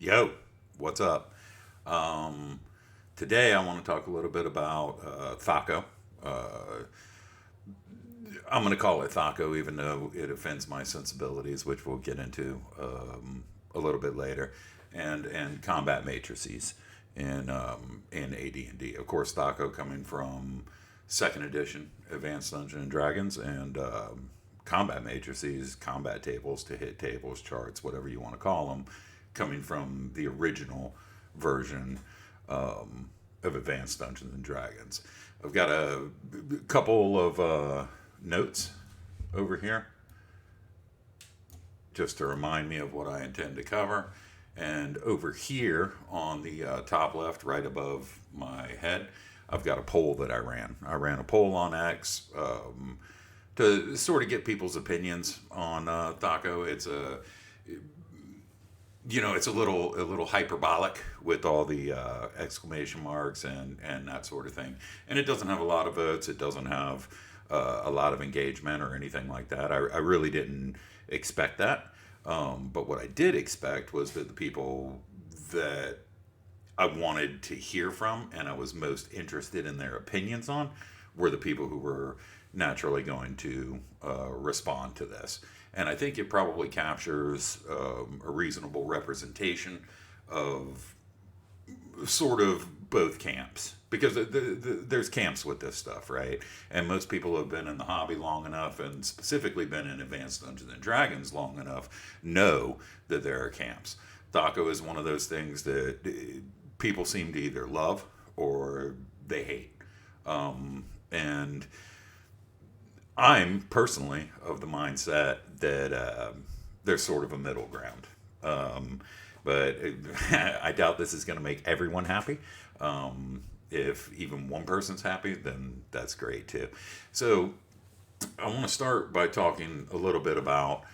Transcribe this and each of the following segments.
Yo, what's up? Um, Today I want to talk a little bit about THAC0. Uh, I'm going to call it THAC0 even though it offends my sensibilities, which we'll get into a little bit later, and combat matrices in AD&D. Of course, THAC0 coming from second edition Advanced Dungeons and Dragons and combat matrices, combat tables to hit tables, charts, whatever you want to call them, coming from the original version of Advanced Dungeons and Dragons. I've got a couple of notes over here just to remind me of what I intend to cover. And over here on the top left, right above my head, I've got a poll that I ran. I ran a poll on X to sort of get people's opinions on THAC0. It's a little hyperbolic with all the exclamation marks and that sort of thing. And it doesn't have a lot of votes. It doesn't have a lot of engagement or anything like that. I really didn't expect that. But what I did expect was that the people that I wanted to hear from and I was most interested in their opinions on were the people who were naturally going to respond to this. And I think it probably captures a reasonable representation of sort of both camps. Because there's camps with this stuff, right? And most people who have been in the hobby long enough, and specifically been in Advanced Dungeons and Dragons long enough, know that there are camps. THAC0 is one of those things that people seem to either love or they hate. And I'm personally of the mindset that there's sort of a middle ground. But I doubt this is going to make everyone happy. If even one person's happy, then that's great too. So I want to start by talking a little bit about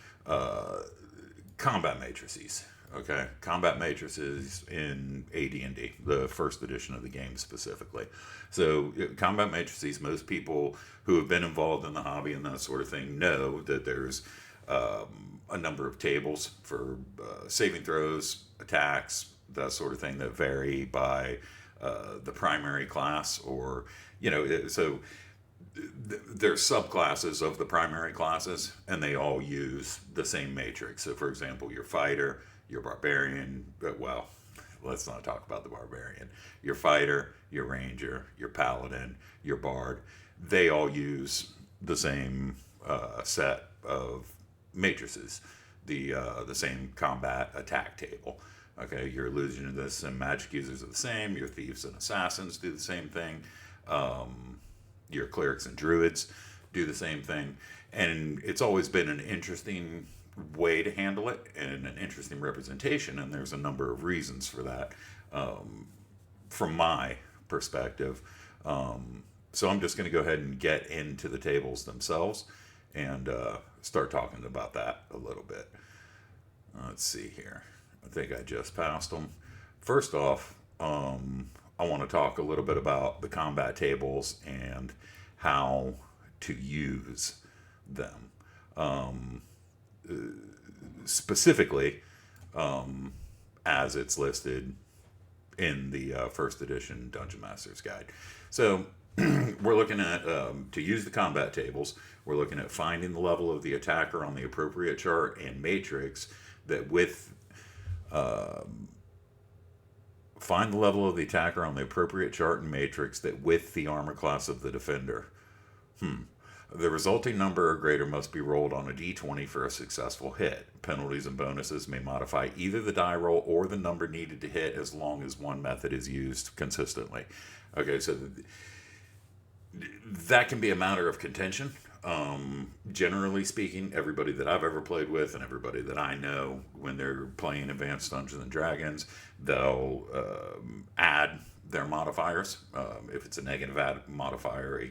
combat matrices. Okay, combat matrices in AD&D, the first edition of the game specifically. So combat matrices, most people who have been involved in the hobby and that sort of thing know that there's a number of tables for saving throws, attacks, that sort of thing that vary by the primary class, or so there's subclasses of the primary classes, and they all use the same matrix. So, for example, your fighter, your barbarian. Well, let's not talk about the barbarian. Your fighter, your ranger, your paladin, your bard. They all use the same set of matrices, the same combat attack table. Okay, your illusionists and magic users are the same. Your thieves and assassins do the same thing. Your clerics and druids do the same thing. And it's always been an interesting way to handle it and an interesting representation. And there's a number of reasons for that from my perspective. So I'm just going to go ahead and get into the tables themselves and start talking about that a little bit. Let's see here. I think I just passed them. First off, I want to talk a little bit about the combat tables and how to use them. Specifically, as it's listed in the first edition Dungeon Master's Guide. So we're looking at, to use the combat tables, we're looking at finding the level of the attacker on the appropriate chart and matrix that find the level of the attacker on the appropriate chart and matrix that with the armor class of the defender. The resulting number or greater must be rolled on a d20 for a successful hit. Penalties and bonuses may modify either the die roll or the number needed to hit as long as one method is used consistently. Okay, so that can be a matter of contention. Generally speaking, everybody that I've ever played with and everybody that I know, when they're playing Advanced Dungeons and Dragons, they'll add their modifiers. If it's a negative add modifier,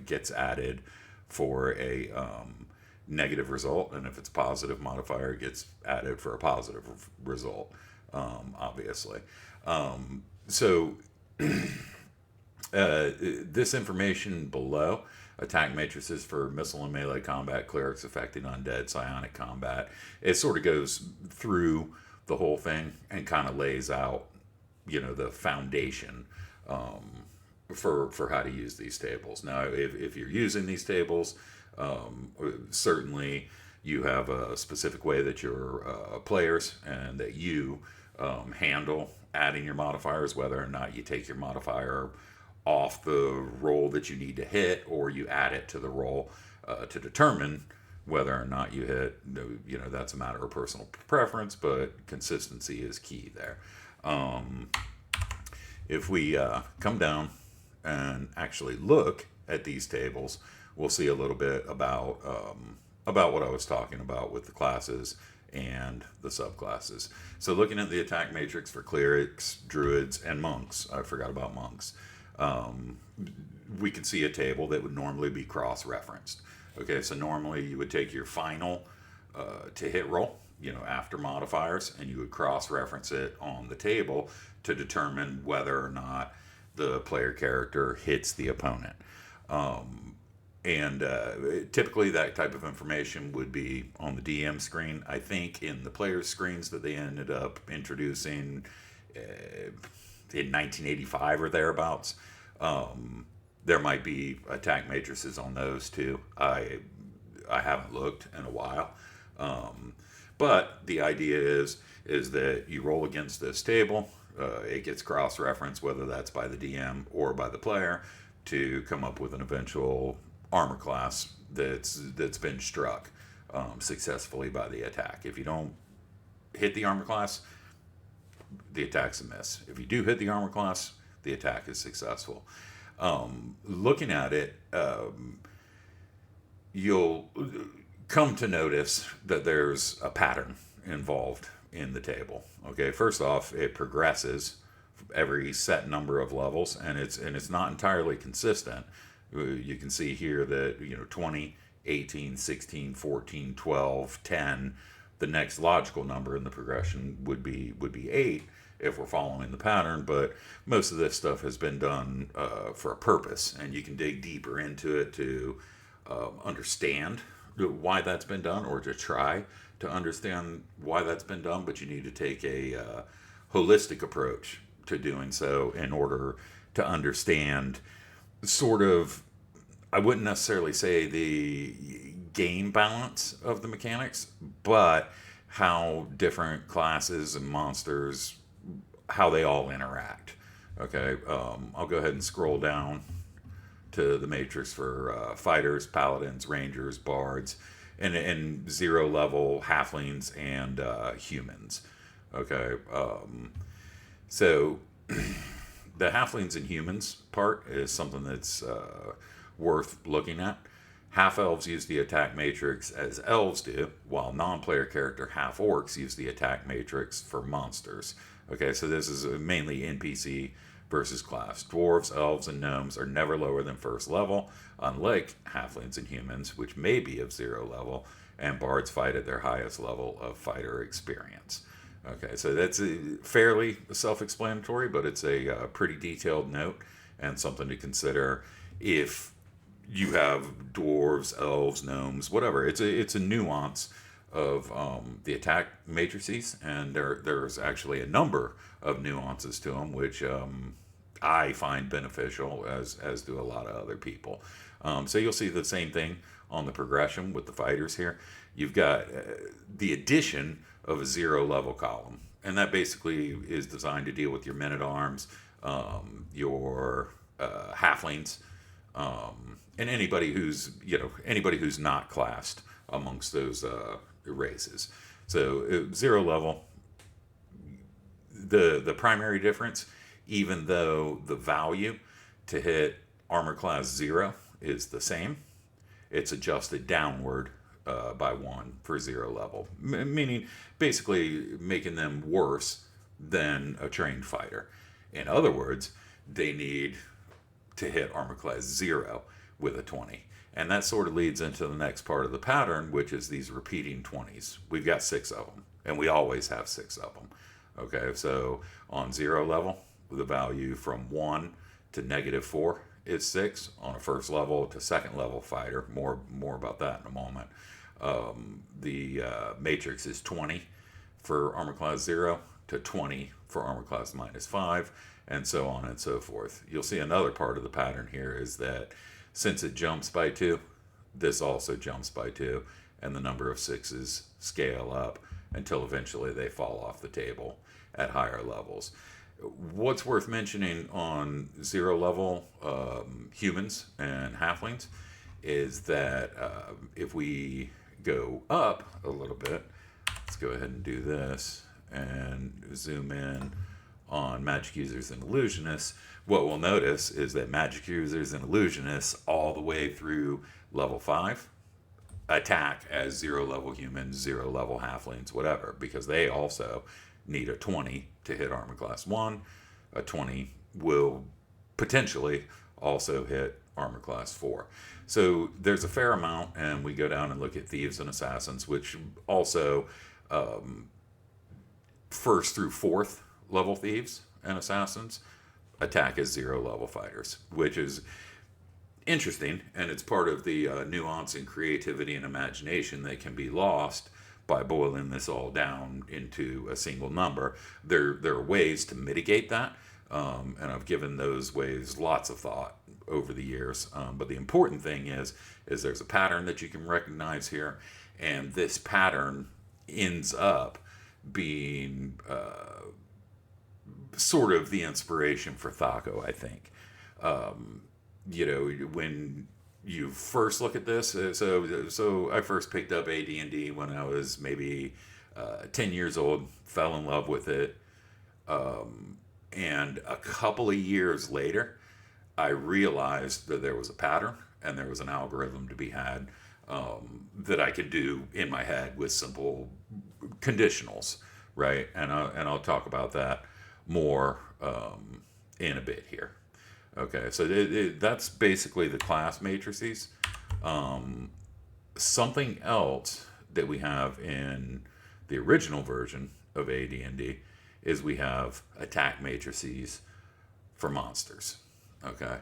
gets added for a negative result, and if it's a positive modifier, it gets added for a positive result. Obviously, so this information below. Attack matrices for missile and melee combat, clerics affecting undead, psionic combat. It sort of goes through the whole thing and kind of lays out, the foundation for how to use these tables. Now, if you're using these tables, certainly you have a specific way that your players and that you handle adding your modifiers, whether or not you take your modifier off the roll that you need to hit or you add it to the roll to determine whether or not you hit. That's a matter of personal preference, but consistency is key there. If we come down and actually look at these tables, we'll see a little bit about what I was talking about with the classes and the subclasses. So looking at the attack matrix for clerics, druids, and monks, I forgot about monks, we can see a table that would normally be cross-referenced. Okay, so normally you would take your final to hit roll, after modifiers, and you would cross-reference it on the table to determine whether or not the player character hits the opponent. And typically that type of information would be on the DM screen. I think in the players' screens that they ended up introducing in 1985 or thereabouts, there might be attack matrices on those too. I haven't looked in a while. But the idea is that you roll against this table. It gets cross-referenced, whether that's by the DM or by the player, to come up with an eventual armor class that's been struck successfully by the attack. If you don't hit the armor class, the attack's a miss. If you do hit the armor class, the attack is successful. Looking at it, you'll come to notice that there's a pattern involved in the table. Okay, first off, it progresses every set number of levels, and it's not entirely consistent. You can see here that 20, 18, 16, 14, 12, 10. The next logical number in the progression would be 8 if we're following the pattern, but most of this stuff has been done for a purpose, and you can dig deeper into it to understand why that's been done, or to try to understand why that's been done, but you need to take a holistic approach to doing so in order to understand sort of, I wouldn't necessarily say the game balance of the mechanics, but how different classes and monsters, how they all interact. Okay, I'll go ahead and scroll down to the matrix for fighters, paladins, rangers, bards, and 0 level halflings and humans. Okay, so the halflings and humans part is something that's worth looking at. Half elves use the attack matrix as elves do, while non-player character half orcs use the attack matrix for monsters. Okay, so this is mainly NPC versus class. Dwarves, elves, and gnomes are never lower than first level, unlike halflings and humans, which may be of 0 level, and bards fight at their highest level of fighter experience. Okay, so that's fairly self-explanatory, but it's a pretty detailed note and something to consider if you have dwarves, elves, gnomes, whatever. It's a nuance of the attack matrices, and there's actually a number of nuances to them, which I find beneficial, as do a lot of other people. So you'll see the same thing on the progression with the fighters here. You've got the addition of a 0 level column, and that basically is designed to deal with your men-at-arms, your halflings, and anybody who's not classed amongst those races. So 0 level, the primary difference, even though the value to hit armor class 0 is the same, it's adjusted downward by 1 for 0 level, meaning basically making them worse than a trained fighter. In other words, they need to hit armor class 0 with a 20. And that sort of leads into the next part of the pattern, which is these repeating 20s. We've got 6 of them, and we always have 6 of them. Okay, so on 0 level, the value from 1 to -4 is 6. On a first level to second level fighter, more about that in a moment. The matrix is 20 for armor class 0 to 20 for armor class -5, and so on and so forth. You'll see another part of the pattern here is that since it jumps by 2, this also jumps by 2, and the number of 6s scale up until eventually they fall off the table at higher levels. What's worth mentioning on 0 level humans and halflings is that if we go up a little bit, let's go ahead and do this and zoom in on magic users and illusionists. What we'll notice is that magic users and illusionists all the way through level 5 attack as 0 level humans, 0 level halflings, whatever, because they also need a 20 to hit armor class 1. A 20 will potentially also hit armor class 4. So there's a fair amount, and we go down and look at thieves and assassins, which also first through 4th level thieves and assassins attack as 0 level fighters, which is interesting, and it's part of the nuance and creativity and imagination that can be lost by boiling this all down into a single number. There are ways to mitigate that, and I've given those ways lots of thought over the years. But the important thing is there's a pattern that you can recognize here, and this pattern ends up being sort of the inspiration for THAC0, I think. When you first look at this, so I first picked up AD&D when I was maybe 10 years old, fell in love with it, and a couple of years later, I realized that there was a pattern and there was an algorithm to be had that I could do in my head with simple conditionals, right? And I'll talk about that more in a bit here. Okay, so that's basically the class matrices. Something else that we have in the original version of AD&D is we have attack matrices for monsters. Okay,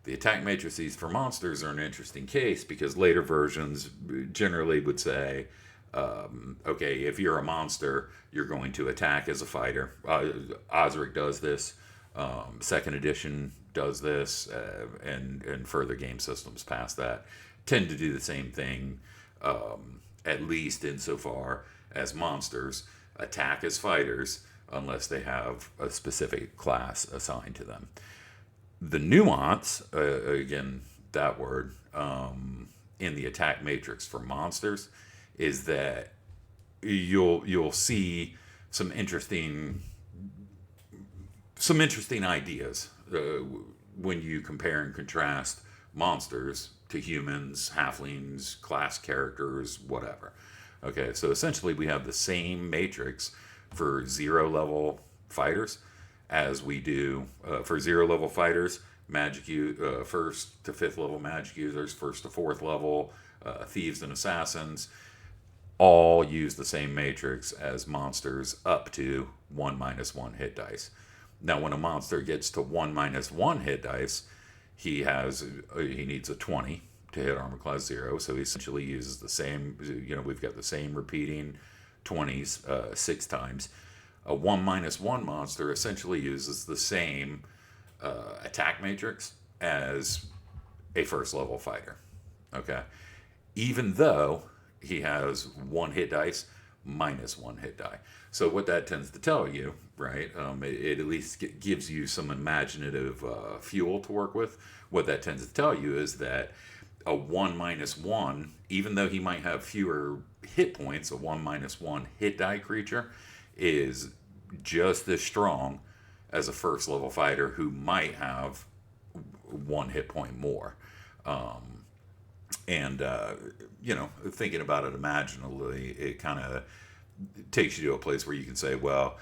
the attack matrices for monsters are an interesting case because later versions generally would say, okay, if you're a monster, you're going to attack as a fighter. Osric does this. Second edition does this, and further game systems past that tend to do the same thing, at least insofar as monsters attack as fighters unless they have a specific class assigned to them. The nuance, again, that word, in the attack matrix for monsters is that you'll see some interesting ideas when you compare and contrast monsters to humans, halflings, class characters, whatever. Okay, so essentially we have the same matrix for 0 level fighters as we do for 0 level fighters, first to 5th level magic users, 1st to 4th level thieves and assassins, all use the same matrix as monsters up to 1-1 hit dice. Now, when a monster gets to 1-1 hit dice, he needs a 20 to hit armor class 0. So he essentially uses the same. We've got the same repeating 20s 6 times. A 1-1 monster essentially uses the same attack matrix as a 1st level fighter. Okay, even though he has 1 hit dice -1 hit die. So what that tends to tell you, right? It at least gives you some imaginative fuel to work with. What that tends to tell you is that a 1-1, even though he might have fewer hit points, a 1-1 hit die creature is just as strong as a 1st level fighter who might have 1 hit point more. Thinking about it imaginatively, it kind of takes you to a place where you can say, well,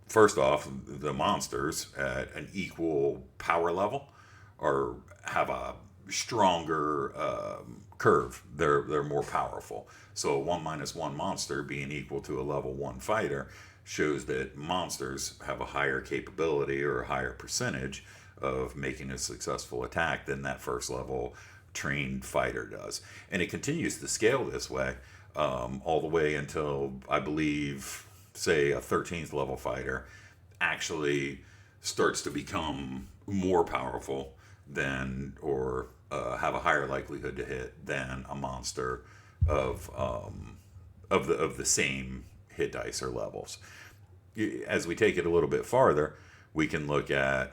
first off, the monsters at an equal power level have a stronger curve. They're more powerful. So a 1-1 monster being equal to a level 1 fighter shows that monsters have a higher capability or a higher percentage of making a successful attack than that 1st level trained fighter does. And it continues to scale this way. all the way until I believe, say, a 13th level fighter actually starts to become more powerful than, or have a higher likelihood to hit than a monster of the same hit dice or levels. As we take it a little bit farther, we can look at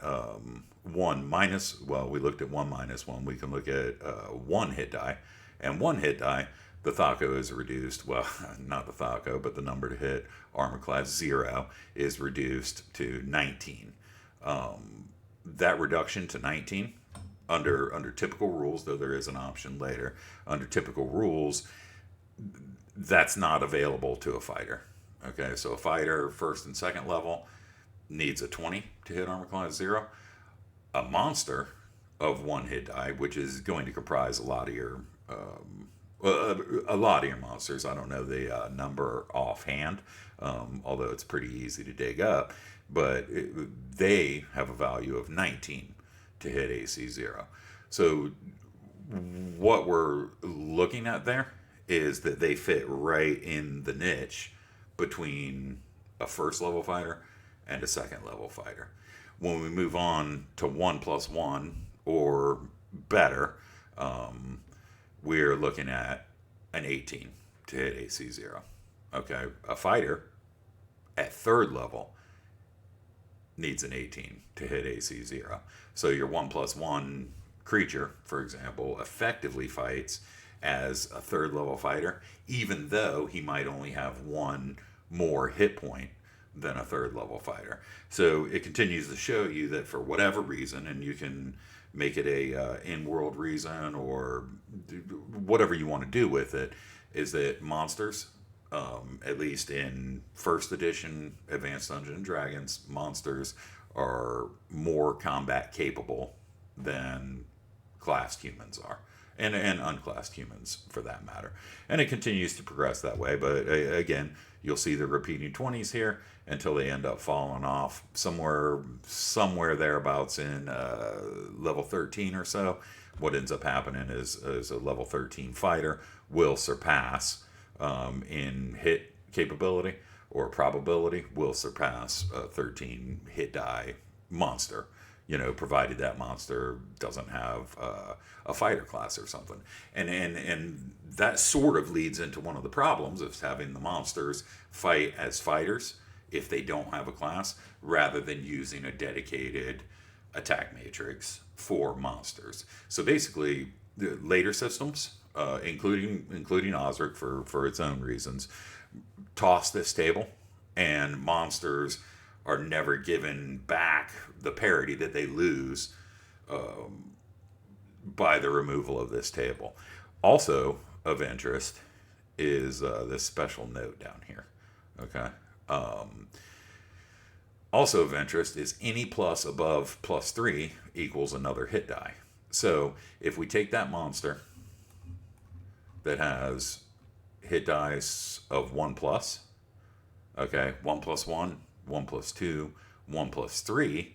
one minus. Well, we looked at one minus one. We can look at one hit die, and one hit die, the THAC0 is reduced. Well, not the THAC0, but the number to hit armor class 0 is reduced to 19. That reduction to 19 under typical rules, though there is an option later, under typical rules, that's not available to a fighter. Okay, so a fighter first and second level needs a 20 to hit armor class 0. A monster of one hit die, which is going to comprise a lot of your monsters. I don't know the number offhand, although it's pretty easy to dig up. But they have a value of 19 to hit AC 0. So what we're looking at there is that they fit right in the niche between a first level fighter and a second level fighter. When we move on to 1+1 or better, we're looking at an 18 to hit AC 0. Okay, a fighter at third level needs an 18 to hit AC 0. So your 1+1 creature, for example, effectively fights as a third level fighter, even though he might only have one more hit point than a third level fighter. So it continues to show you that for whatever reason, and you can make it a in-world reason or whatever you want to do with it, is that monsters, at least in first edition Advanced Dungeons and Dragons, monsters are more combat capable than classed humans are, and unclassed humans for that matter. And it continues to progress that way, but again, you'll see the repeating 20s here until they end up falling off somewhere thereabouts in level 13 or so. What ends up happening is a level 13 fighter will surpass in hit capability or probability, will surpass a 13 hit die monster, provided that monster doesn't have a fighter class or something. And that sort of leads into one of the problems of having the monsters fight as fighters if they don't have a class, rather than using a dedicated attack matrix for monsters. So basically, the later systems, including Osric for its own reasons, toss this table, and monsters are never given back the parity that they lose by the removal of this table. Also of interest is this special note down here. Okay. Also of interest is any plus above +3 equals another hit die. So if we take that monster that has hit dice of 1+, okay, 1+1, 1+2, 1+3,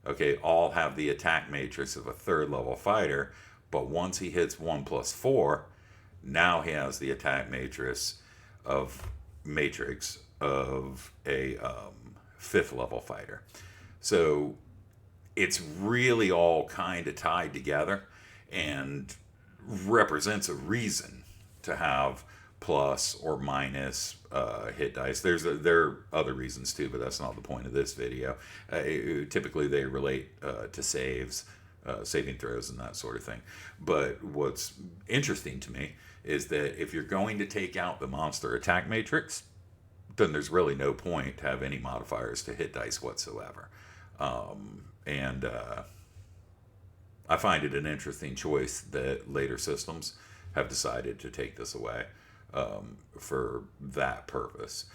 okay, all have the attack matrix of a third level fighter, but once he hits 1+4, now he has the attack matrix of a fifth level fighter. So it's really all kind of tied together and represents a reason to have plus or minus hit dice. There are other reasons too, but that's not the point of this video. Typically they relate to saves, saving throws and that sort of thing. But what's interesting to me is that if you're going to take out the monster attack matrix, then there's really no point to have any modifiers to hit dice whatsoever. And I find it an interesting choice that later systems have decided to take this away for that purpose.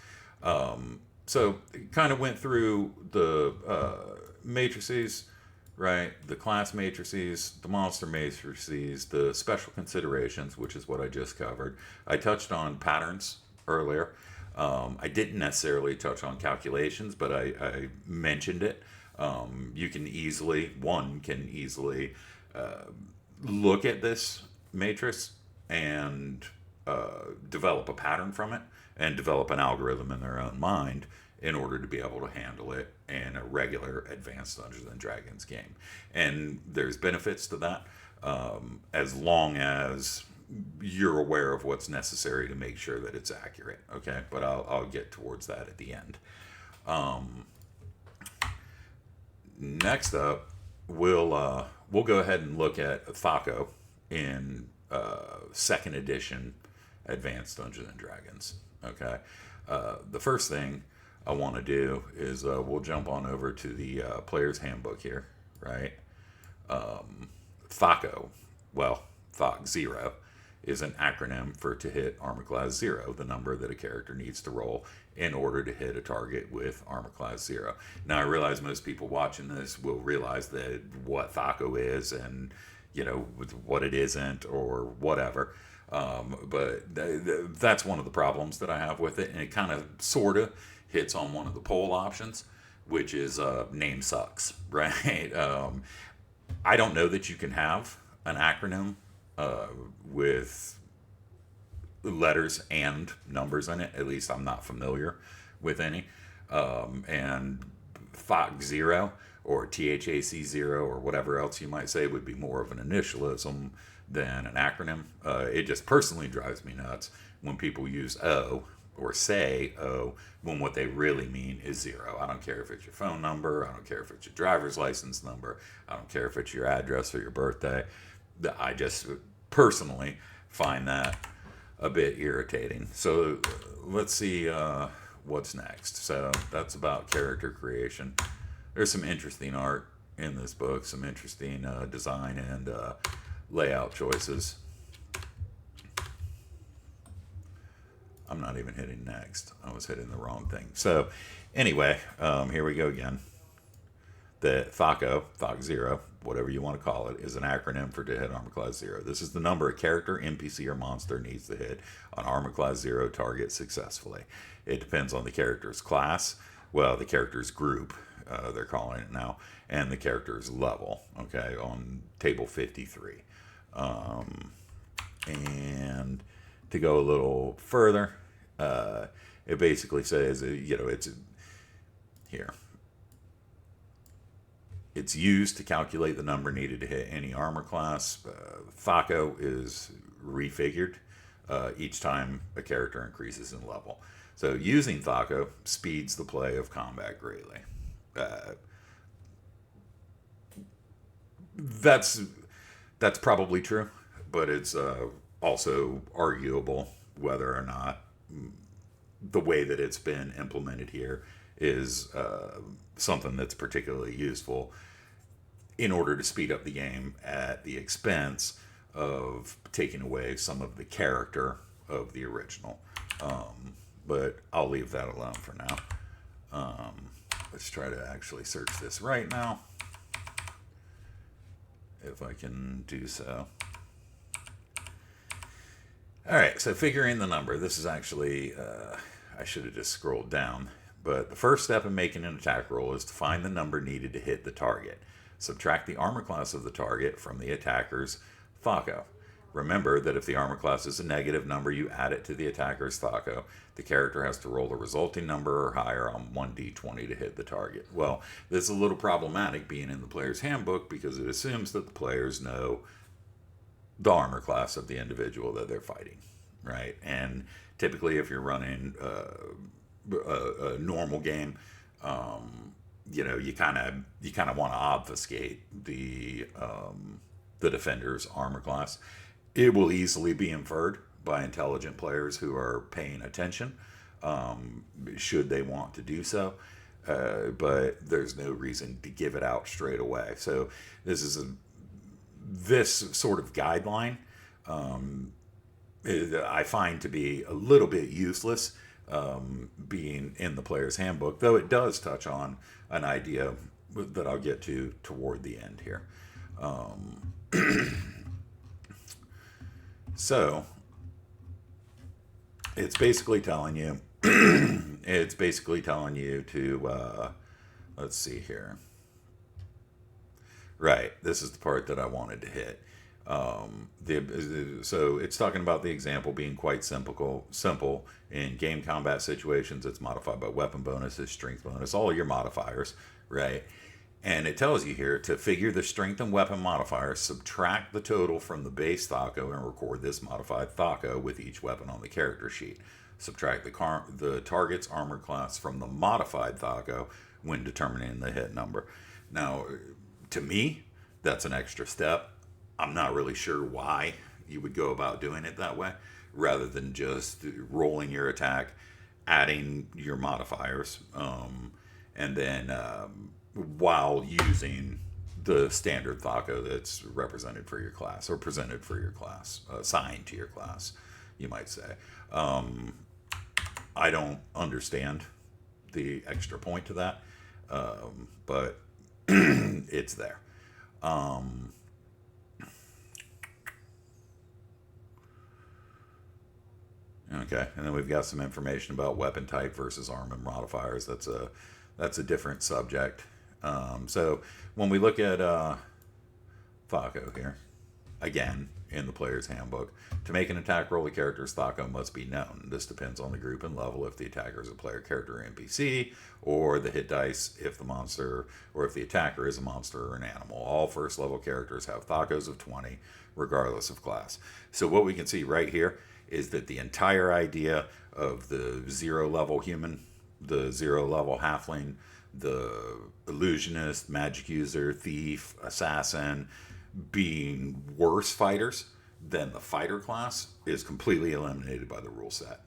So it kind of went through the matrices, right? The class matrices, the monster matrices, the special considerations, which is what I just covered. I touched on patterns earlier. I didn't necessarily touch on calculations, but I mentioned it. One can easily look at this matrix and develop a pattern from it and develop an algorithm in their own mind in order to be able to handle it in a regular advanced Dungeons and Dragons game. And there's benefits to that, as long as you're aware of what's necessary to make sure that it's accurate. Okay, but I'll get towards that at the end. Next up, we'll go ahead and look at THAC0 in second edition Advanced Dungeons and Dragons. Okay, the first thing I want to do is we'll jump on over to the player's handbook here, right? THAC0, well, THAC0 is an acronym for to hit armor class 0, the number that a character needs to roll in order to hit a target with armor class 0. Now, I realize most people watching this will realize that what THAC0 is and, you know, what it isn't or whatever. But that's one of the problems that I have with it, and it kind of sort of hits on one of the poll options, which is name sucks, right? I don't know that you can have an acronym with letters and numbers in it. At least I'm not familiar with any. And THAC0 or THAC0 or whatever else you might say would be more of an initialism than an acronym. It just personally drives me nuts when people use O or say O when what they really mean is 0. I don't care if it's your phone number. I don't care if it's your driver's license number. I don't care if it's your address or your birthday. I just personally find that a bit irritating. So let's see what's next. So that's about character creation. There's some interesting art in this book, some interesting design and layout choices. I'm not even hitting next. I was hitting the wrong thing. So anyway, here we go again. The THAC0, whatever you want to call it, is an acronym for to hit armor class 0. This is the number a character, NPC, or monster needs to hit on armor class 0 target successfully. It depends on the character's class, well, the character's group, they're calling it now, and the character's level, okay, on table 53. And to go a little further, it basically says, it's here. It's used to calculate the number needed to hit any armor class. THAC0 is refigured each time a character increases in level. So using THAC0 speeds the play of combat greatly. That's probably true, but it's also arguable whether or not the way that it's been implemented here is something that's particularly useful in order to speed up the game at the expense of taking away some of the character of the original. But I'll leave that alone for now. Let's try to actually search this right now, if I can do so. All right, so figuring the number. This is actually, I should have just scrolled down. But the first step in making an attack roll is to find the number needed to hit the target. Subtract the armor class of the target from the attacker's THAC0. Remember that if the armor class is a negative number, you add it to the attacker's THAC0. The character has to roll the resulting number or higher on 1d20 to hit the target. Well, this is a little problematic being in the player's handbook because it assumes that the players know the armor class of the individual that they're fighting, right? And typically if you're running a normal game, you kind of want to obfuscate the defender's armor class. It will easily be inferred by intelligent players who are paying attention, should they want to do so. But there's no reason to give it out straight away. So this sort of guideline I find to be a little bit useless, being in the player's handbook, though it does touch on an idea that I'll get to toward the end here. So it's basically telling you to let's see here. Right, this is the part that I wanted to hit. So it's talking about the example being quite simple in game combat situations. It's modified by weapon bonuses, strength bonus, all your modifiers, right? And it tells you here to figure the strength and weapon modifier, subtract the total from the base THAC0 and record this modified THAC0 with each weapon on the character sheet. Subtract the target's armor class from the modified THAC0 when determining the hit number. Now, to me, that's an extra step. I'm not really sure why you would go about doing it that way, rather than just rolling your attack, adding your modifiers, and then while using the standard THAC0 that's represented for your class or presented for your class, assigned to your class, you might say. I don't understand the extra point to that, but it's there. Okay, and then we've got some information about weapon type versus armament modifiers. That's a different subject. So when we look at THAC0 here, again in the player's handbook, to make an attack roll, the character's THAC0 must be known. This depends on the group and level if the attacker is a player character or NPC, or the hit dice if the monster or if the attacker is a monster or an animal. All first level characters have THAC0s of 20, regardless of class. So what we can see right here is that the entire idea of the 0 level human, the 0 level halfling, the illusionist, magic user, thief, assassin being worse fighters than the fighter class is completely eliminated by the rule set.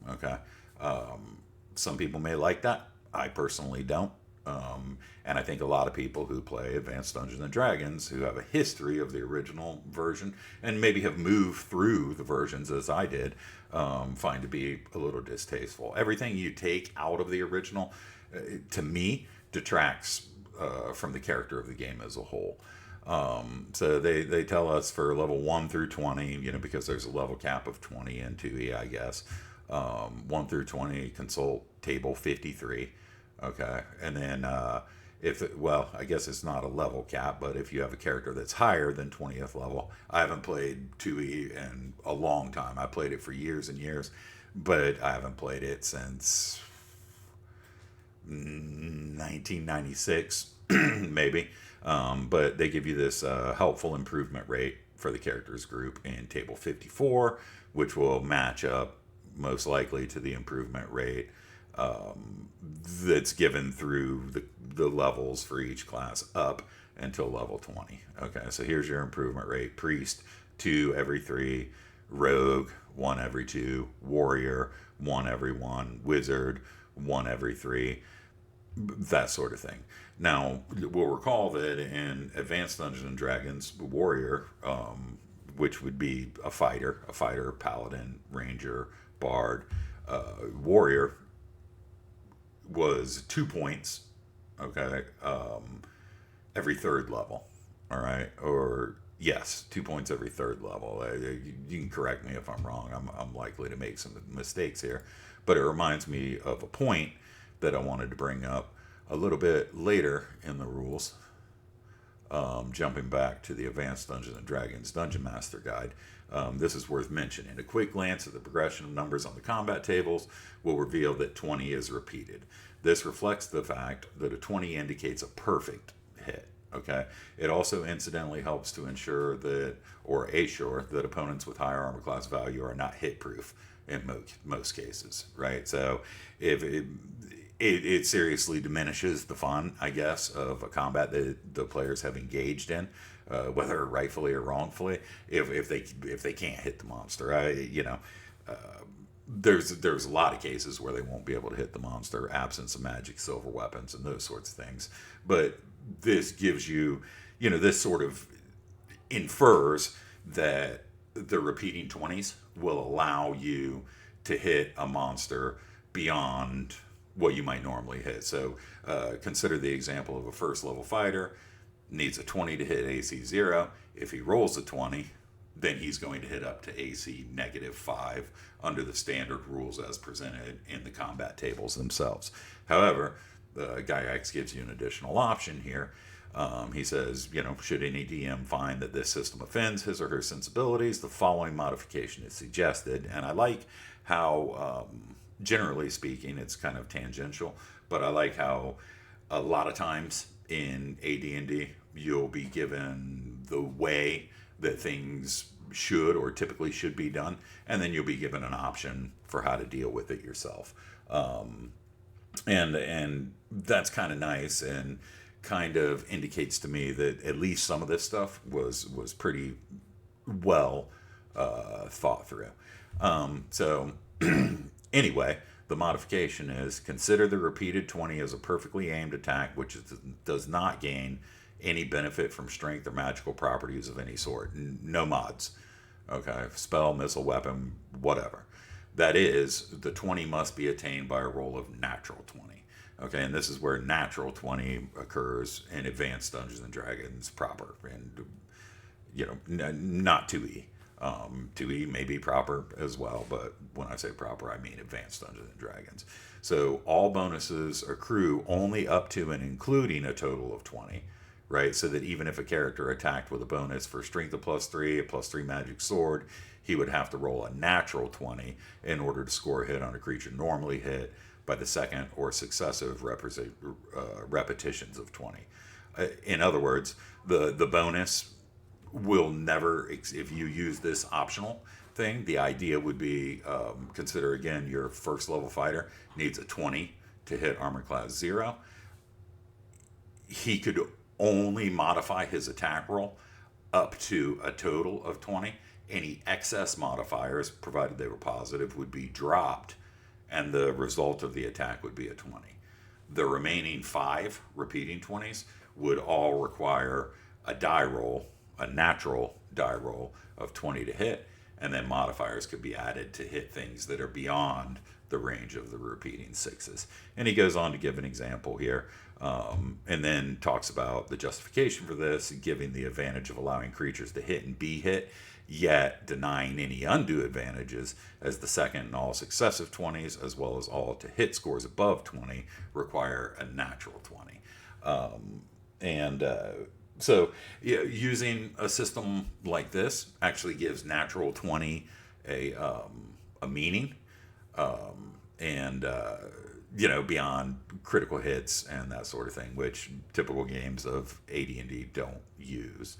Okay. Some people may like that. I personally don't. And I think a lot of people who play Advanced Dungeons and Dragons, who have a history of the original version and maybe have moved through the versions as I did, find to be a little distasteful. Everything you take out of the original, to me, detracts from the character of the game as a whole. So they tell us for level 1 through 20, because there's a level cap of 20 in 2E, I guess. 1 through 20, consult table 53. Okay, and then I guess it's not a level cap, but if you have a character that's higher than 20th level, I haven't played 2E in a long time. I played it for years and years, but I haven't played it since 1996, maybe. But they give you this helpful improvement rate for the characters group in table 54, which will match up most likely to the improvement rate that's given through the levels for each class up until level 20. Okay, so here's your improvement rate. Priest, 2 every 3. Rogue, 1 every 2. Warrior, 1 every 1. Wizard, 1 every 3. That sort of thing. Now, we'll recall that in Advanced Dungeons and Dragons, Warrior, which would be a fighter, paladin, ranger, bard, warrior, was 2 points, okay, every third level, all right, or yes, 2 points every third level. You can correct me if I'm wrong. I'm likely to make some mistakes here, but it reminds me of a point that I wanted to bring up a little bit later in the rules. Jumping back to the Advanced Dungeons and Dragons Dungeon Master Guide, this is worth mentioning. A quick glance at the progression of numbers on the combat tables will reveal that 20 is repeated. This reflects the fact that a 20 indicates a perfect hit. Okay. It also incidentally helps to ensure that, or assure that opponents with higher armor class value are not hit proof in most cases, right? So if it seriously diminishes the fun, I guess, of a combat that the players have engaged in, whether rightfully or wrongfully, if they can't hit the monster. There's a lot of cases where they won't be able to hit the monster, absence of magic, silver weapons, and those sorts of things. But this gives you, this sort of infers that the repeating 20s will allow you to hit a monster beyond what you might normally hit. So consider the example of a first level fighter needs a 20 to hit AC 0. If he rolls a 20, then he's going to hit up to AC -5 under the standard rules as presented in the combat tables themselves. However, the Gygax gives you an additional option here. He says, should any DM find that this system offends his or her sensibilities, the following modification is suggested. And I like how, generally speaking, it's kind of tangential, but I like how a lot of times in AD&D, you'll be given the way that things should or typically should be done, and then you'll be given an option for how to deal with it yourself. And that's kind of nice, and kind of indicates to me that at least some of this stuff was pretty well thought through. So anyway, the modification is consider the repeated 20 as a perfectly aimed attack which does not gain any benefit from strength or magical properties of any sort. No mods. Okay, spell, missile, weapon, whatever. That is, the 20 must be attained by a roll of natural 20. Okay, and this is where natural 20 occurs in Advanced Dungeons and Dragons proper, and not 2E. 2E may be proper as well, but when I say proper, I mean Advanced Dungeons and Dragons. So all bonuses accrue only up to and including a total of 20, right? So that even if a character attacked with a bonus for strength of +3, a +3 magic sword, he would have to roll a natural 20 in order to score a hit on a creature normally hit by the second or successive repetitions of 20. In other words, the bonus will never, if you use this optional thing, the idea would be, consider again, your first level fighter needs a 20 to hit armor class 0. He could only modify his attack roll up to a total of 20. Any excess modifiers, provided they were positive, would be dropped, and the result of the attack would be a 20. The remaining 5 repeating 20s would all require a die roll, a natural die roll of 20 to hit, and then modifiers could be added to hit things that are beyond the range of the repeating 6s. And he goes on to give an example here, and then talks about the justification for this, giving the advantage of allowing creatures to hit and be hit, yet denying any undue advantages, as the second and all successive 20s, as well as all to hit scores above 20, require a natural 20. So using a system like this actually gives natural 20 a meaning, beyond critical hits and that sort of thing, which typical games of AD&D don't use.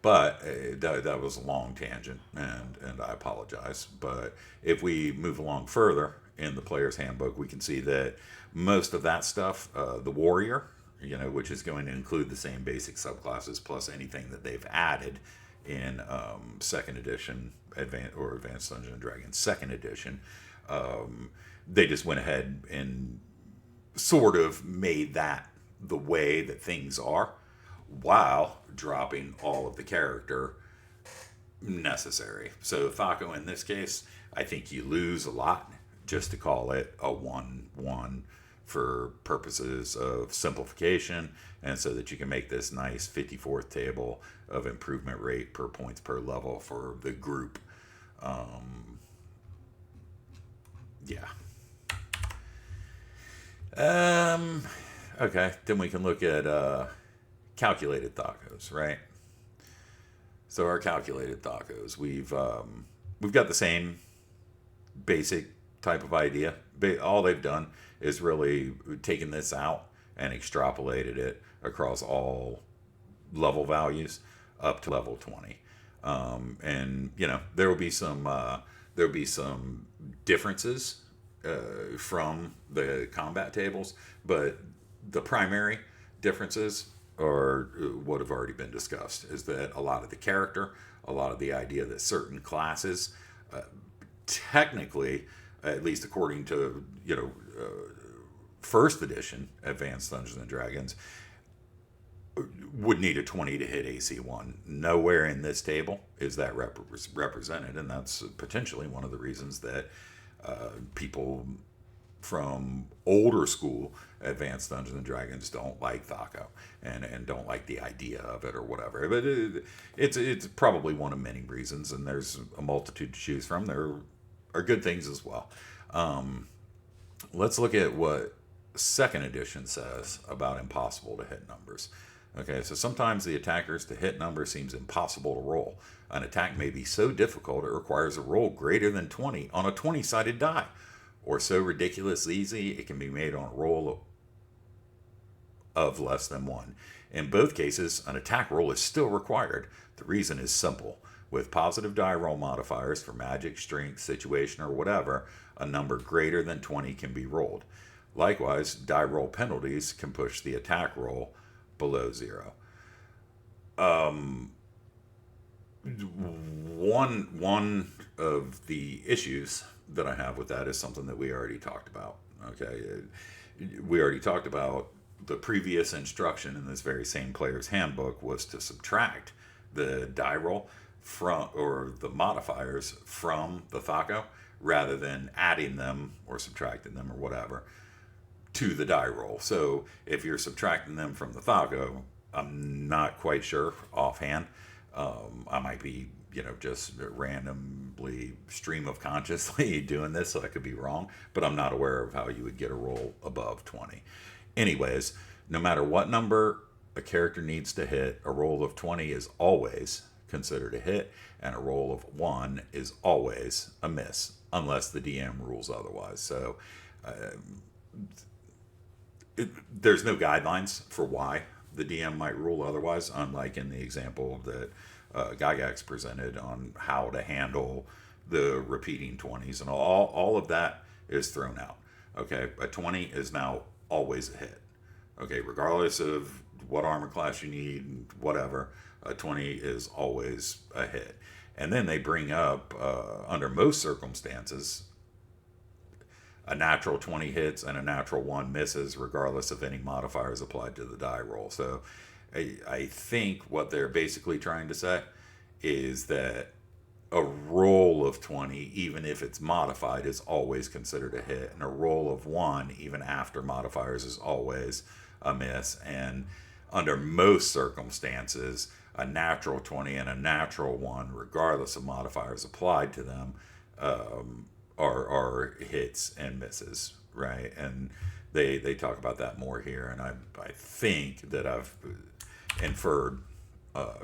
But that was a long tangent, and I apologize. But if we move along further in the player's handbook, we can see that most of that stuff, the warrior, which is going to include the same basic subclasses plus anything that they've added in second edition, Advanced Dungeons and Dragons second edition, they just went ahead and sort of made that the way that things are, while dropping all of the character necessary. So THAC0 in this case, I think you lose a lot just to call it a 1/1 for purposes of simplification, and so that you can make this nice 54th table of improvement rate per points per level for the group. Okay, then we can look at calculated THAC0s, right? So our calculated THAC0s, we've got the same basic type of idea. All they've done is really taken this out and extrapolated it across all level values up to level 20. And there will be some differences from the combat tables, but the primary differences are what have already been discussed, is that a lot of the character, a lot of the idea that certain classes, technically, at least according to first edition Advanced Dungeons and Dragons, would need a 20 to hit AC1. Nowhere in this table is that represented, and that's potentially one of the reasons that people from older school Advanced Dungeons and Dragons don't like THAC0 and don't like the idea of it or whatever. But it's probably one of many reasons, and there's a multitude to choose from. There are good things as well. Let's look at what second edition says about impossible to hit numbers. Okay, so sometimes the attacker's to hit number seems impossible to roll. An attack may be so difficult it requires a roll greater than 20 on a 20-sided die, or so ridiculous easy it can be made on a roll of less than 1. In both cases, an attack roll is still required. The reason is simple. With positive die roll modifiers for magic, strength, situation, or whatever, a number greater than 20 can be rolled. Likewise, die roll penalties can push the attack roll below 0. One of the issues that I have with that is something that we already talked about. Okay, we already talked about the previous instruction in this very same player's handbook was to subtract the die roll from, or the modifiers from the THAC0 rather than adding them or subtracting them or whatever to the die roll. So if you're subtracting them from the THAC0, I'm not quite sure offhand. I might be, just randomly stream of consciously doing this, so I could be wrong, but I'm not aware of how you would get a roll above 20. Anyways, no matter what number a character needs to hit, a roll of 20 is always considered a hit, and a roll of 1 is always a miss, unless the DM rules otherwise. So there's no guidelines for why the DM might rule otherwise, unlike in the example that Gygax presented on how to handle the repeating 20s, and all of that is thrown out. Okay, a 20 is now always a hit. Okay, regardless of what armor class you need, whatever, a 20 is always a hit. And then they bring up, under most circumstances, a natural 20 hits and a natural 1 misses, regardless of any modifiers applied to the die roll. So I think what they're basically trying to say is that a roll of 20, even if it's modified, is always considered a hit, and a roll of 1, even after modifiers, is always a miss. And under most circumstances, a natural 20 and a natural 1, regardless of modifiers applied to them, are hits and misses, right? And they talk about that more here, and I think that I've inferred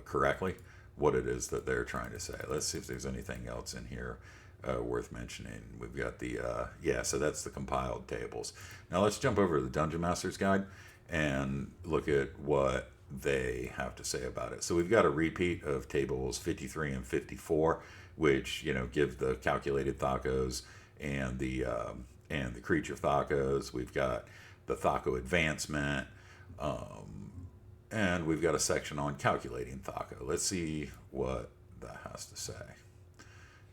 correctly what it is that they're trying to say. Let's see if there's anything else in here worth mentioning. We've got the so that's the compiled tables. Now let's jump over to the Dungeon Master's Guide and look at what they have to say about it. So we've got a repeat of tables 53 and 54, which give the calculated THAC0s and the creature THAC0s. We've got the THAC0 advancement, and we've got a section on calculating THAC0. Let's see what that has to say.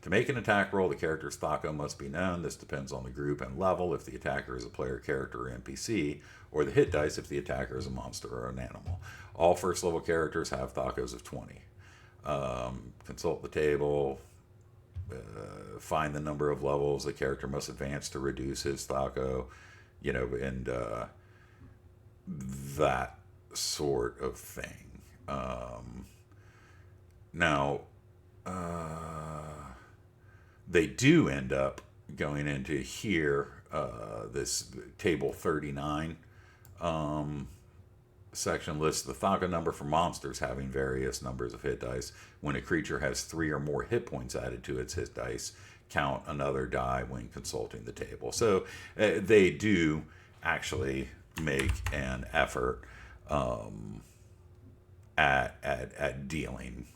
To make an attack roll, the character's THAC0 must be known. This depends on the group and level, if the attacker is a player character or NPC, or the hit dice if the attacker is a monster or an animal. All first level characters have THAC0s of 20. Consult the table, find the number of levels the character must advance to reduce his THAC0, and that sort of thing. Now, they do end up going into here, this table 39 section lists the THAC0 number for monsters having various numbers of hit dice. When a creature has 3 or more hit points added to its hit dice, count another die when consulting the table. So they do actually make an effort at dealing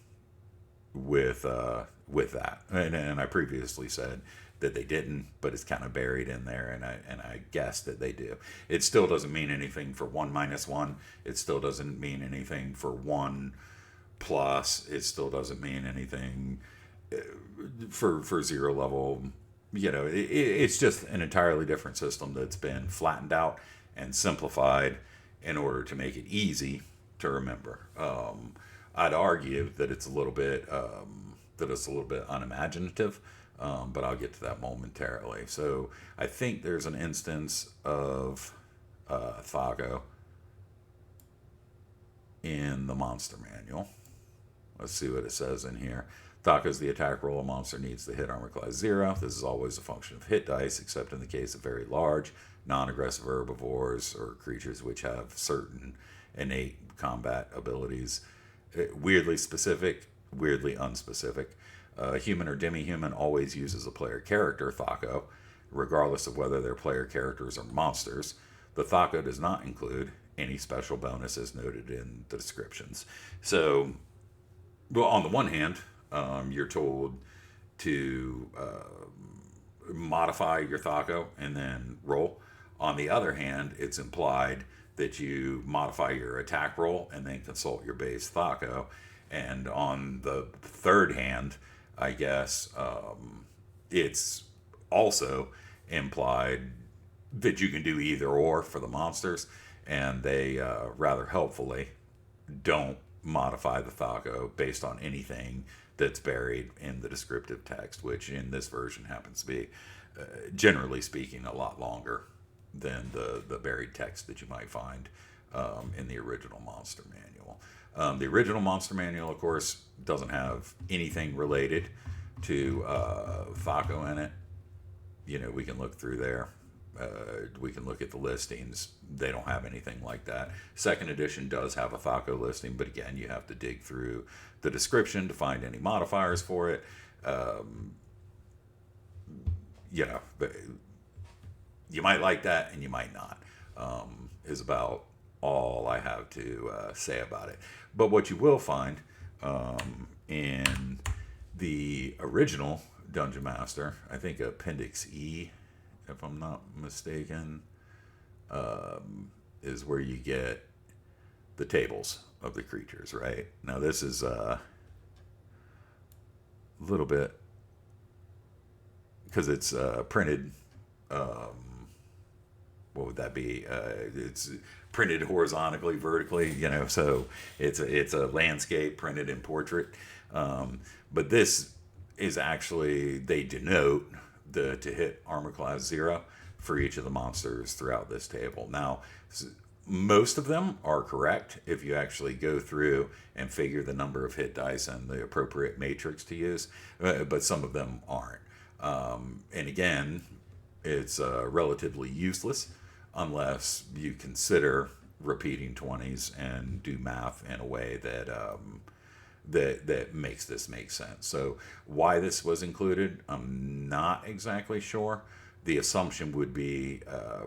with that. And I previously said that they didn't, but it's kind of buried in there, and I guess that they do. It still doesn't mean anything for 1-1. It still doesn't mean anything for 1+. It still doesn't mean anything for 0 level. It's just an entirely different system that's been flattened out and simplified in order to make it easy to remember. I'd argue that it's a little bit unimaginative, but I'll get to that momentarily. So I think there's an instance of THAC0 in the monster manual. Let's see what it says in here. THAC0 is the attack roll a monster needs to hit armor class 0. This is always a function of hit dice, except in the case of very large, non-aggressive herbivores or creatures which have certain innate combat abilities. Weirdly specific, weirdly unspecific. Human or demi-human always uses a player character THAC0, regardless of whether their player characters are monsters. The THAC0 does not include any special bonuses noted in the descriptions. So, well, on the one hand, you're told to modify your THAC0 and then roll. On the other hand, it's implied that you modify your attack roll and then consult your base THAC0. And on the third hand, I guess it's also implied that you can do either or for the monsters, and they rather helpfully don't modify the THAC0 based on anything that's buried in the descriptive text, which in this version happens to be, generally speaking, a lot longer than the buried text that you might find in the original monster manual. The original monster manual, of course, doesn't have anything related to THAC0 in it. You know, we can look through there. We can look at the listings. They don't have anything like that. Second edition does have a THAC0 listing, but again, you have to dig through the description to find any modifiers for it. You know, you might like that and you might not, is about all I have to say about it. But what you will find in the original Dungeon Master, I think Appendix E, if I'm not mistaken, is where you get the tables of the creatures, right? Now this is a little bit, because it's printed, what would that be? It's printed horizontally, vertically, you know, so it's a landscape printed in portrait. But this is actually, they denote to hit armor class 0 for each of the monsters throughout this table. Now, most of them are correct if you actually go through and figure the number of hit dice and the appropriate matrix to use, but some of them aren't. And again, it's relatively useless unless you consider repeating 20s and do math in a way that that makes this make sense. So why this was included, I'm not exactly sure. The assumption would be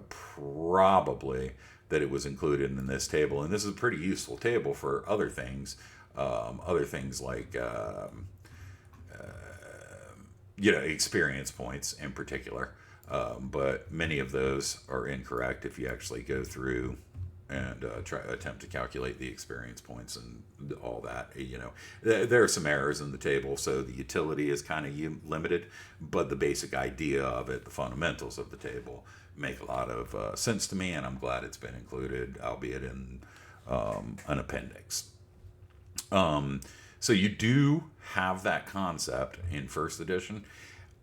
probably that it was included in this table, and this is a pretty useful table for other things like you know, experience points in particular. But many of those are incorrect if you actually go through and attempt to calculate the experience points and all that. You know, there are some errors in the table, so the utility is kind of limited, but the basic idea of it, the fundamentals of the table, make a lot of sense to me, and I'm glad it's been included, albeit in an appendix. So you do have that concept in first edition.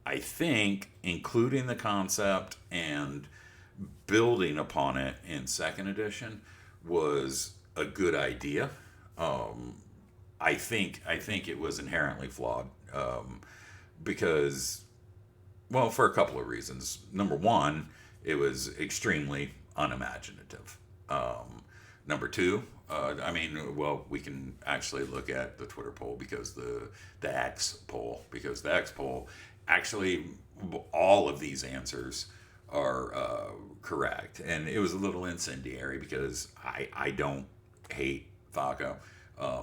I think including the concept and building upon it in second edition was a good idea. I think it was inherently flawed because, well, for a couple of reasons. Number one, it was extremely unimaginative. Number two, I mean, well, we can actually look at the Twitter poll because the X poll, actually, all of these answers are correct. And it was a little incendiary because I don't hate THAC0.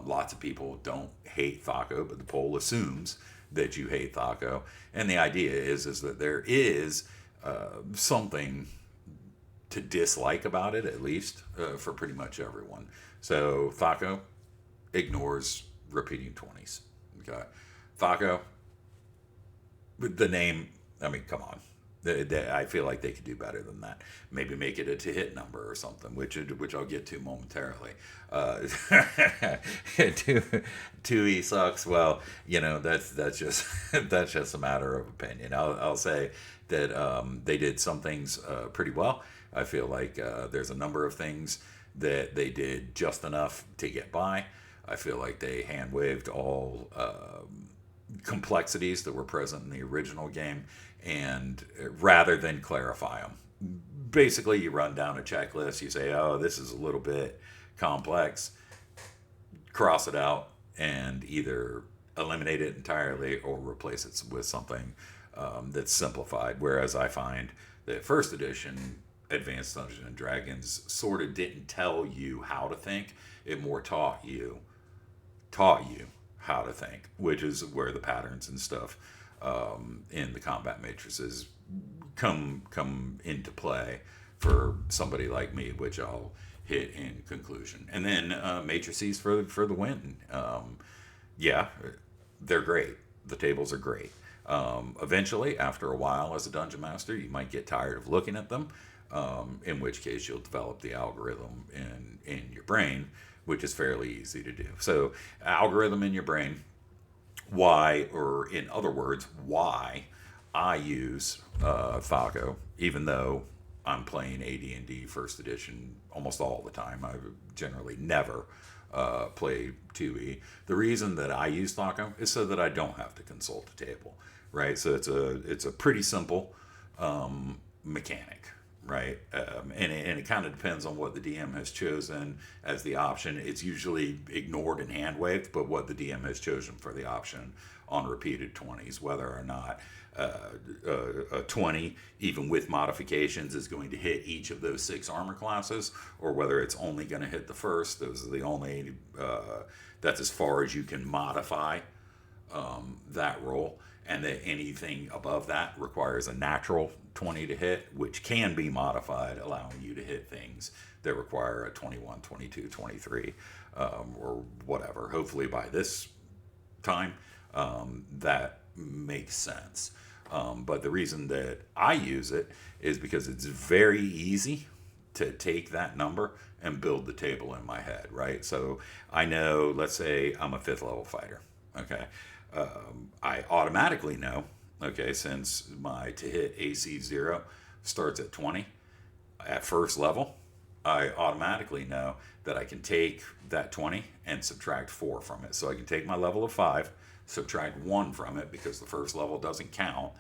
Lots of people don't hate THAC0, but the poll assumes that you hate THAC0. And the idea is that there is something to dislike about it, at least for pretty much everyone. So THAC0 ignores repeating 20s. Okay, THAC0, the name, I mean, come on. I feel like they could do better than that. Maybe make it a to-hit number or something, which I'll get to momentarily. 2E sucks. Well, you know, that's just that's just a matter of opinion. I'll say that they did some things pretty well. I feel like there's a number of things that they did just enough to get by. I feel like they hand-waved all complexities that were present in the original game, and rather than clarify them. Basically, you run down a checklist, you say, oh, this is a little bit complex, cross it out, and either eliminate it entirely or replace it with something that's simplified. Whereas I find that first edition Advanced Dungeons and Dragons sort of didn't tell you how to think; it more taught you how to think, which is where the patterns and stuff in the combat matrices come into play for somebody like me, which I'll hit in conclusion. And then matrices for the win. Yeah, they're great. The tables are great. Eventually, after a while as a dungeon master, you might get tired of looking at them, in which case you'll develop the algorithm in your brain, which is fairly easy to do. So, algorithm in your brain, why, or in other words, why I use THAC0, even though I'm playing AD&D first edition almost all the time. I generally never play 2E. The reason that I use THAC0 is so that I don't have to consult a table, right? So it's a pretty simple mechanic, right? And it kind of depends on what the DM has chosen as the option. It's usually ignored and hand waved, but what the DM has chosen for the option on repeated 20s, whether or not a 20, even with modifications, is going to hit each of those 6 armor classes, or whether it's only going to hit the first. Those are the only, that's as far as you can modify that roll. And that anything above that requires a natural 20 to hit, which can be modified, allowing you to hit things that require a 21, 22, 23, or whatever. Hopefully by this time, that makes sense. But the reason that I use it is because it's very easy to take that number and build the table in my head, right? So I know, let's say I'm a 5th level fighter, okay? I automatically know, okay, since my to hit AC 0 starts at 20 at first level, I automatically know that I can take that 20 and subtract 4 from it. So I can take my level of 5, subtract 1 from it because the first level doesn't count,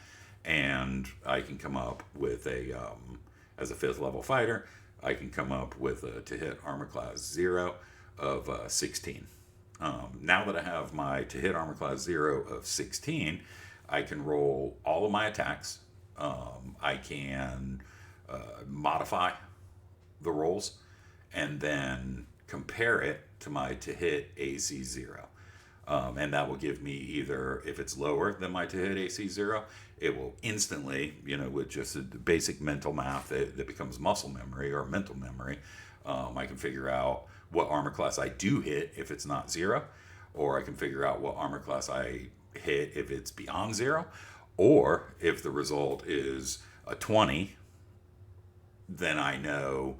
and I can come up with as a 5th level fighter, I can come up with a to hit armor class 0 of 16. Now that I have my to hit armor class 0 of 16, I can roll all of my attacks. I can modify the rolls and then compare it to my to hit AC 0. And that will give me either, if it's lower than my to hit AC 0, it will instantly, with just a basic mental math that becomes muscle memory or mental memory, I can figure out what armor class I do hit if it's not 0, or I can figure out what armor class I hit if it's beyond 0, or if the result is a 20, then I know,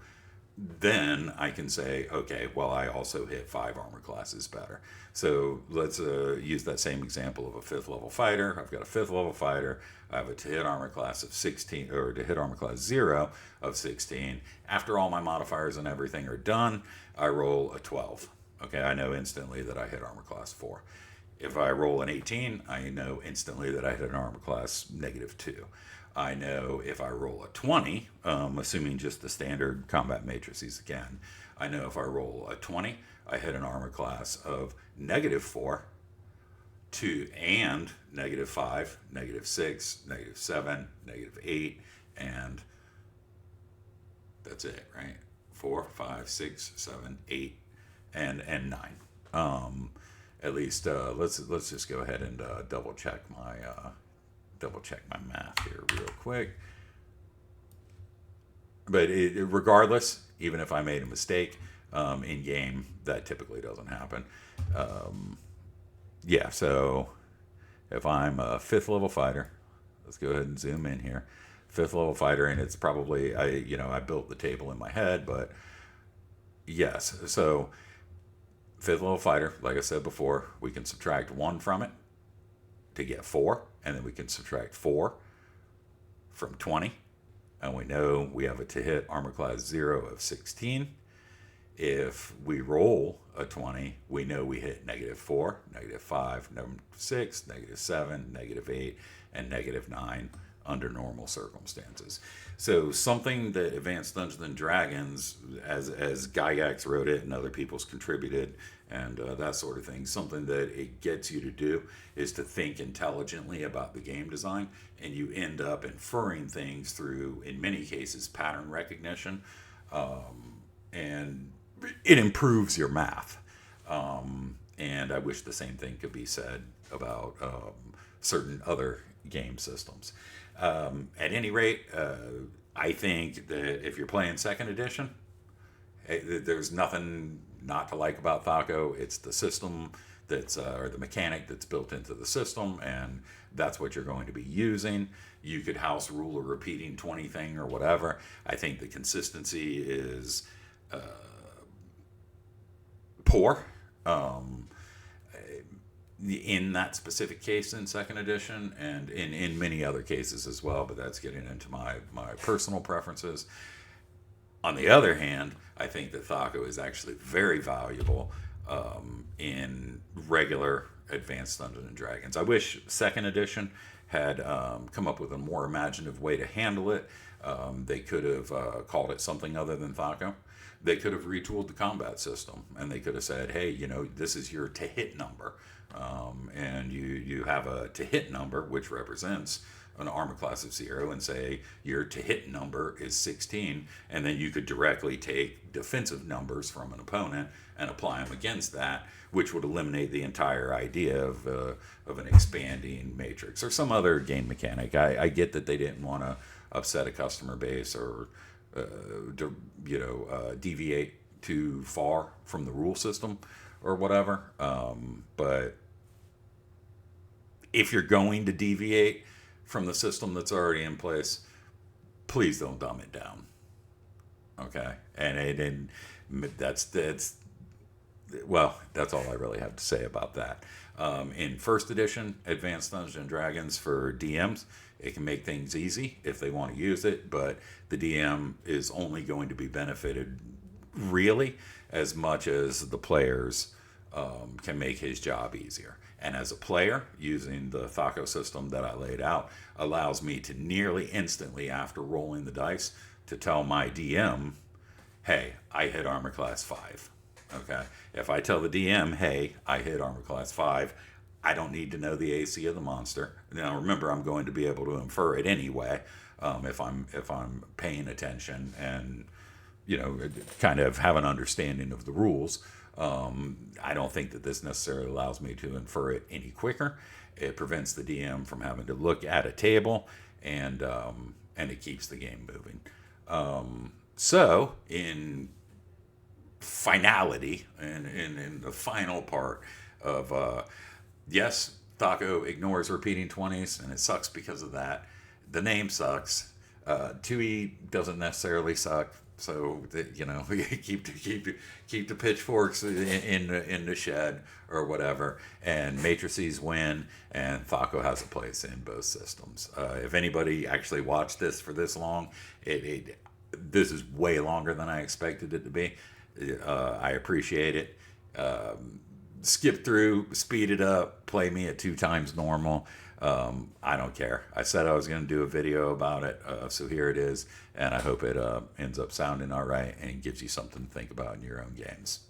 then I can say, okay, well, I also hit 5 armor classes better. So let's use that same example of a 5th level fighter. I've got a 5th level fighter. I have a to hit armor class of 16, or to hit armor class 0 of 16. After all my modifiers and everything are done, I roll a 12. Okay, I know instantly that I hit armor class 4. If I roll an 18, I know instantly that I hit an armor class -2. I know if I roll a 20, assuming just the standard combat matrices again, I know if I roll a 20, I hit an armor class of -4, 2, and -5, -6, -7, -8, and that's it, right? 4, 5, 6, 7, 8, and 9. At least let's just go ahead and double check my math here real quick. But regardless, even if I made a mistake in game, that typically doesn't happen. Yeah, so if I'm a 5th level fighter, let's go ahead and zoom in here. 5th level fighter, and it's probably, I built the table in my head, but yes, so 5th level fighter, like I said before, we can subtract 1 from it to get 4, and then we can subtract 4 from 20, and we know we have a to hit armor class 0 of 16. If we roll a 20, we know we hit -4, -5, -6, -7, -8, and -9 under normal circumstances. So something that Advanced Dungeons and Dragons, as Gygax wrote it and other people's contributed, and that sort of thing, something that it gets you to do is to think intelligently about the game design, and you end up inferring things through, in many cases, pattern recognition, and it improves your math. And I wish the same thing could be said about certain other game systems. At any rate, I think that if you're playing second edition, there's nothing not to like about THAC0. It's the system that's, or the mechanic that's built into the system, and that's what you're going to be using. You could house rule a repeating 20 thing or whatever. I think the consistency is poor. In that specific case in second edition, and in many other cases as well, but that's getting into my personal preferences. On the other hand, I think that THAC0 is actually very valuable in regular Advanced Dungeons and Dragons. I wish second edition had come up with a more imaginative way to handle it. They could have called it something other than THAC0. They could have retooled the combat system, and they could have said, hey, this is your to hit number. And you have a to hit number, which represents an armor class of 0, and say your to hit number is 16, and then you could directly take defensive numbers from an opponent and apply them against that, which would eliminate the entire idea of an expanding matrix or some other game mechanic. I get that they didn't want to upset a customer base or deviate too far from the rule system or whatever, but if you're going to deviate from the system that's already in place, please don't dumb it down. Okay, and that's well, that's all I really have to say about that. In first edition Advanced Dungeons and Dragons for DMs, it can make things easy if they want to use it, but the DM is only going to be benefited really as much as the players can make his job easier. And as a player, using the THAC0 system that I laid out allows me to nearly instantly, after rolling the dice, to tell my DM, hey, I hit armor class 5. Okay? If I tell the DM, hey, I hit armor class 5, I don't need to know the AC of the monster. Now remember, I'm going to be able to infer it anyway, if I'm paying attention and kind of have an understanding of the rules. I don't think that this necessarily allows me to infer it any quicker. It prevents the DM from having to look at a table, and it keeps the game moving. So in finality, and in the final part of yes, THAC0 ignores repeating 20s, and it sucks because of that. The name sucks. 2E doesn't necessarily suck. So that, keep the pitchforks in the shed or whatever, and matrices win, and THAC0 has a place in both systems. If anybody actually watched this for this long, this is way longer than I expected it to be. I appreciate it. Skip through, speed it up, play me at 2 times normal. I don't care. I said I was going to do a video about it, so here it is, and I hope it ends up sounding all right and gives you something to think about in your own games.